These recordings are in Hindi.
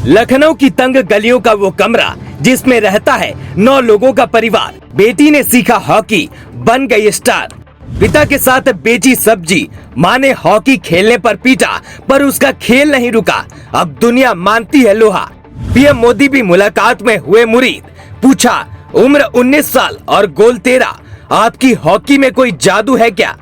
लखनऊ की तंग गलियों का वो कमरा जिसमें रहता है 9 लोगों का परिवार। बेटी ने सीखा हॉकी, बन गई स्टार। पिता के साथ बेची सब्जी, माँ ने हॉकी खेलने पर पीटा, पर उसका खेल नहीं रुका। अब दुनिया मानती है लोहा। पीएम मोदी भी मुलाकात में हुए मुरीद। पूछा, उम्र 19 साल और गोल 13, आपकी हॉकी में कोई जादू है क्या?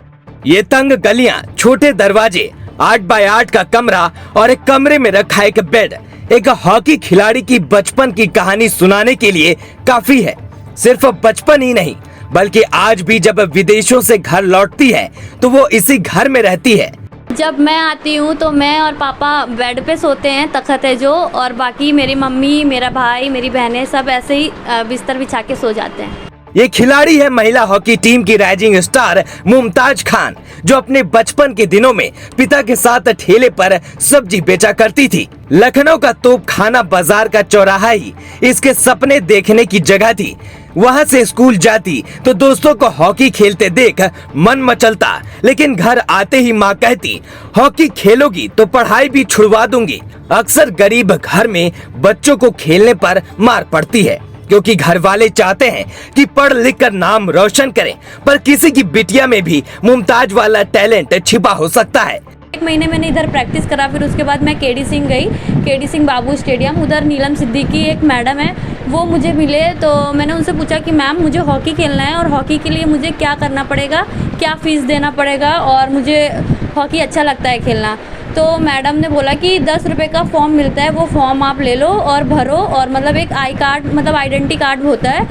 ये तंग गलियां, छोटे दरवाजे, 8 बाय 8 का कमरा और एक कमरे में रखा एक बेड, एक हॉकी खिलाड़ी की बचपन की कहानी सुनाने के लिए काफी है। सिर्फ बचपन ही नहीं, बल्कि आज भी जब विदेशों से घर लौटती है तो वो इसी घर में रहती है। जब मैं आती हूँ तो मैं और पापा बेड पे सोते हैं, तख्त है जो, और बाकी मेरी मम्मी, मेरा भाई, मेरी बहनें सब ऐसे ही बिस्तर बिछा के सो जाते हैं। ये खिलाड़ी है महिला हॉकी टीम की राइजिंग स्टार मुमताज खान, जो अपने बचपन के दिनों में पिता के साथ ठेले पर सब्जी बेचा करती थी। लखनऊ का तोप खाना बाजार का चौराहा ही इसके सपने देखने की जगह थी। वहाँ से स्कूल जाती तो दोस्तों को हॉकी खेलते देख मन मचलता, लेकिन घर आते ही माँ कहती, हॉकी खेलोगी तो पढ़ाई भी छुड़वा दूंगी। अक्सर गरीब घर में बच्चों को खेलने पर मार पड़ती है, क्योंकि घर वाले चाहते हैं कि पढ़ लिख कर नाम रोशन करें, पर किसी की बिटिया में भी मुमताज वाला टैलेंट छिपा हो सकता है। 1 महीने मैंने इधर प्रैक्टिस करा, फिर उसके बाद मैं केडी सिंह गई, केडी सिंह बाबू स्टेडियम। उधर नीलम सिद्दीकी एक मैडम है, वो मुझे मिले तो मैंने उनसे पूछा कि मैम मुझे हॉकी खेलना है और हॉकी के लिए मुझे क्या करना पड़ेगा, क्या फ़ीस देना पड़ेगा, और मुझे हॉकी अच्छा लगता है खेलना। तो मैडम ने बोला कि 10 रुपये का फॉर्म मिलता है, वो फॉर्म आप ले लो और भरो, और मतलब एक आई कार्ड, मतलब आइडेंटिटी कार्ड होता है,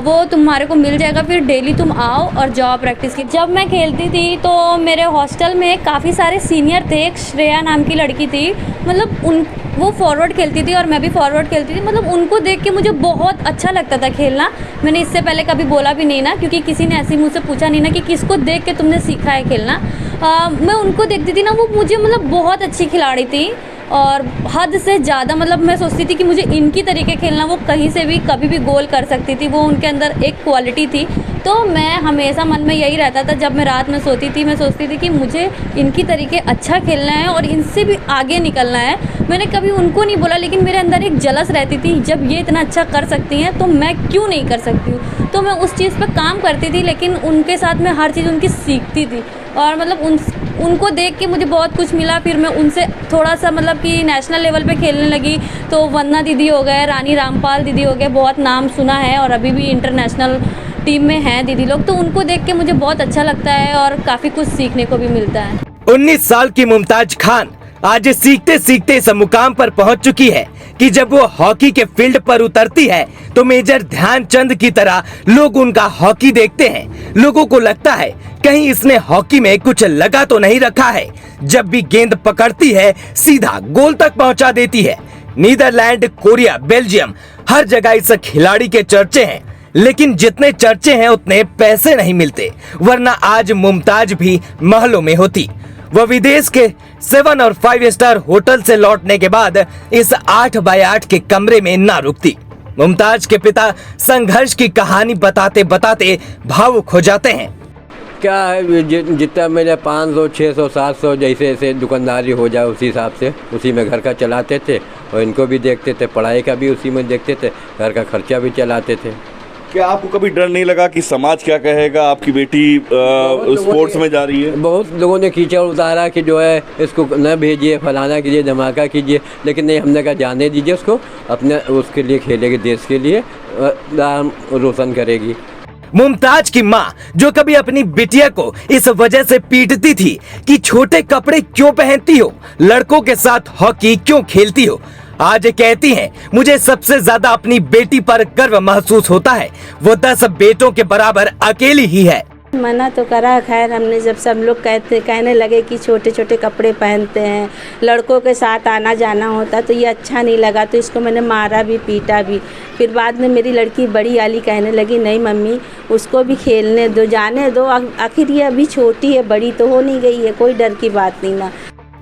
वो तुम्हारे को मिल जाएगा। फिर डेली तुम आओ और जाओ प्रैक्टिस की। जब मैं खेलती थी तो मेरे हॉस्टल में काफ़ी सारे सीनियर थे। एक श्रेया नाम की लड़की थी, मतलब वो फॉरवर्ड खेलती थी और मैं भी फॉरवर्ड खेलती थी। मतलब उनको देख के मुझे बहुत अच्छा लगता था खेलना। मैंने इससे पहले कभी बोला भी नहीं ना, क्योंकि किसी ने ऐसे मुझसे पूछा नहीं ना कि किसको देख के तुमने सीखा है खेलना। मैं उनको देखती थी ना, वो मुझे मतलब बहुत अच्छी खिलाड़ी थी और हद से ज़्यादा, मतलब मैं सोचती थी कि मुझे इनकी तरीके खेलना, वो कहीं से भी कभी भी गोल कर सकती थी, वो उनके अंदर एक क्वालिटी थी। तो मैं हमेशा मन में यही रहता था, जब मैं रात में सोती थी मैं सोचती थी कि मुझे इनकी तरीके अच्छा खेलना है और इनसे भी आगे निकलना है। मैंने कभी उनको नहीं बोला, लेकिन मेरे अंदर एक जलस रहती थी, जब ये इतना अच्छा कर सकती हैं तो मैं क्यों नहीं कर सकती हूँ। तो मैं उस चीज़ पर काम करती थी, लेकिन उनके साथ मैं हर चीज़ उनकी सीखती थी और मतलब उनको देख के मुझे बहुत कुछ मिला। फिर मैं उनसे थोड़ा सा मतलब कि नेशनल लेवल पे खेलने लगी, तो वंदना दीदी हो गए, रानी रामपाल दीदी हो गए, बहुत नाम सुना है और अभी भी इंटरनेशनल टीम में हैं दीदी लोग। तो उनको देख के मुझे बहुत अच्छा लगता है और काफ़ी कुछ सीखने को भी मिलता है। 19 साल की मुमताज खान आज सीखते सीखते इस मुकाम पर पहुंच चुकी है कि जब वो हॉकी के फील्ड पर उतरती है तो मेजर ध्यानचंद की तरह लोग उनका हॉकी देखते हैं। लोगों को लगता है कहीं इसने हॉकी में कुछ लगा तो नहीं रखा है। जब भी गेंद पकड़ती है सीधा गोल तक पहुंचा देती है। नीदरलैंड, कोरिया, बेल्जियम, हर जगह इस खिलाड़ी के चर्चे हैं, लेकिन जितने चर्चे हैं उतने पैसे नहीं मिलते, वरना आज मुमताज भी महलों में होती। वह विदेश के 7 और 5 स्टार होटल से लौटने के बाद इस 8 बाय 8 के कमरे में ना रुकती। मुमताज के पिता संघर्ष की कहानी बताते बताते भावुक हो जाते हैं। क्या है, जितना मेरे 500, 600, 700 जैसे जैसे दुकानदारी हो जाए उसी हिसाब से उसी में घर का चलाते थे और इनको भी देखते थे, पढ़ाई का भी उसी में देखते थे, घर का खर्चा भी चलाते थे। क्या आपको कभी डर नहीं लगा कि समाज क्या कहेगा, आपकी बेटी स्पोर्ट्स में जा रही है? बहुत लोगों ने कीचड़ उतारा कि जो है इसको न भेजिए, फलाना कीजिए, धमाका कीजिए, लेकिन नहीं, हमने कहा जाने दीजिए उसको, अपने उसके लिए खेलेगी, देश के लिए नाम रोशन करेगी। मुमताज की माँ, जो कभी अपनी बिटिया को इस वजह से पीटती थी कि छोटे कपड़े क्यों पहनती हो, लड़कों के साथ हॉकी क्यों खेलती हो, आज कहती हैं, मुझे सबसे ज्यादा अपनी बेटी पर गर्व महसूस होता है। वो 10 बेटों के बराबर अकेली ही है। मना तो करा, खैर हमने जब सब लोग कहने लगे कि छोटे छोटे कपड़े पहनते हैं, लड़कों के साथ आना जाना होता, तो ये अच्छा नहीं लगा, तो इसको मैंने मारा भी, पीटा भी। फिर बाद में मेरी लड़की बड़ी वाली कहने लगी, नहीं मम्मी उसको भी खेलने दो, जाने दो, आखिर ये अभी छोटी है, बड़ी तो हो नहीं गई है, कोई डर की बात नहीं ना।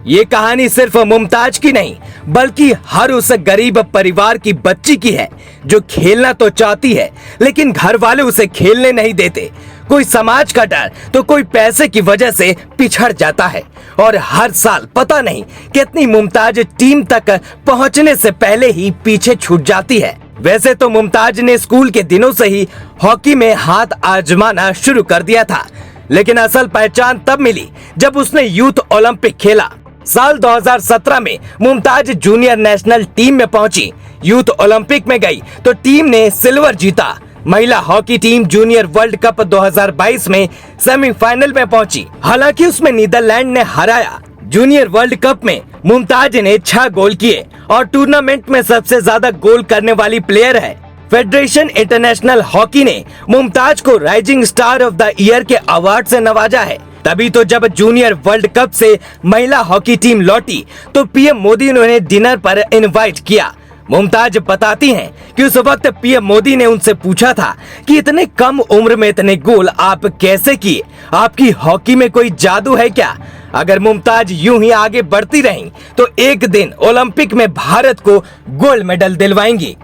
ये कहानी सिर्फ मुमताज की नहीं, बल्कि हर उस गरीब परिवार की बच्ची की है जो खेलना तो चाहती है, लेकिन घर वाले उसे खेलने नहीं देते। कोई समाज का डर तो कोई पैसे की वजह से पिछड़ जाता है और हर साल पता नहीं कितनी मुमताज टीम तक पहुंचने से पहले ही पीछे छूट जाती है। वैसे तो मुमताज ने स्कूल के दिनों से ही हॉकी में हाथ आजमाना शुरू कर दिया था, लेकिन असल पहचान तब मिली जब उसने यूथ ओलंपिक खेला। साल 2017 में मुमताज जूनियर नेशनल टीम में पहुंची। यूथ ओलंपिक में गई तो टीम ने सिल्वर जीता। महिला hockey team junior world cup 2022 में सेमीफाइनल में पहुंची, हालांकि उसमें नीदरलैंड ने हराया। जूनियर वर्ल्ड कप में मुमताज ने 6 गोल किए और टूर्नामेंट में सबसे ज्यादा गोल करने वाली प्लेयर है। फेडरेशन इंटरनेशनल हॉकी ने मुमताज को rising star of the year के अवार्ड से नवाजा है। तभी तो जब जूनियर वर्ल्ड कप से महिला हॉकी टीम लौटी तो पीएम मोदी ने उन्हें डिनर पर इनवाइट किया। मुमताज बताती हैं कि उस वक्त पीएम मोदी ने उनसे पूछा था कि इतने कम उम्र में इतने गोल आप कैसे किए, आपकी हॉकी में कोई जादू है क्या? अगर मुमताज यूं ही आगे बढ़ती रहीं तो एक दिन ओलंपिक में भारत को गोल्ड मेडल दिलवाएंगी।